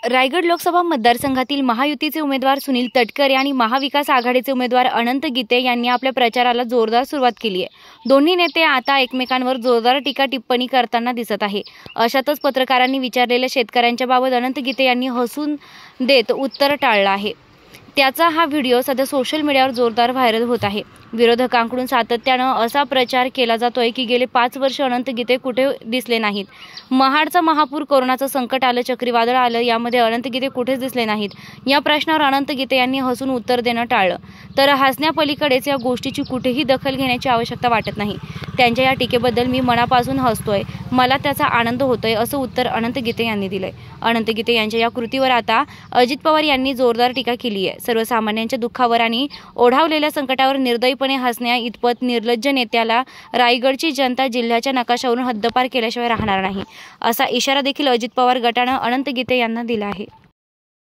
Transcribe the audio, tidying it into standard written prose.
रायगड लोकसभा मतदारसंघातील महायुतीचे उमेदवार सुनील तटकरे आणि महाविकास आघाडीचे उमेदवार अनंत गीते यांनी आपल्या प्रचाराला जोरदार सुरुवात केली आहे। दोन्ही नेते आता एकमेकांवर जोरदार टीका टिप्पणी करताना दिसत आहे। अशातच पत्रकारांनी विचारलेल्या शेतकऱ्यांच्या बाबत अनंत गीते यांनी हसून देत उत्तर टाळलं आहे। त्याचा हा व्हिडिओ सध्या सोशल मीडियावर जोरदार व्हायरल होत आहे। विरोधकांकडून सातत्यानं असा प्रचार केला जातोय की गेले 5 वर्ष अनंत गीते कुठे दिसले नाहीत। महाडचा महापूर, कोरोनाचं संकट आलं, चक्रीवादळ आलं, यामध्ये अनंत गीते कुठेच दिसले नाहीत। या प्रश्नावर अनंत गीते यांनी हसून उत्तर देणं टाळलं। तर हसण्यापलीकडेच या गोष्टीची कुठेही दखल घेण्याची आवश्यकता वाटत नाही। त्यांच्या या टीकेबद्दल मी मनापासून हसतोय, मला त्याचा आनंद होतोय, असं उत्तर अनंत गीते यांनी दिलंय। अनंत गीते यांच्या या कृतीवर आता अजित पवार यांनी जोरदार टीका केली आहे। सर्वसामान्यांच्या दुःखावर आणि ओढावलेल्या संकटावर निर्दयीपणे हसण्या इतपत निर्लज्ज नेत्याला रायगडची जनता जिल्ह्याच्या नकाशावरून हद्दपार केल्याशिवाय राहणार नाही, असा इशारा देखील अजित पवार गटानं अनंत गीते यांना दिला आहे।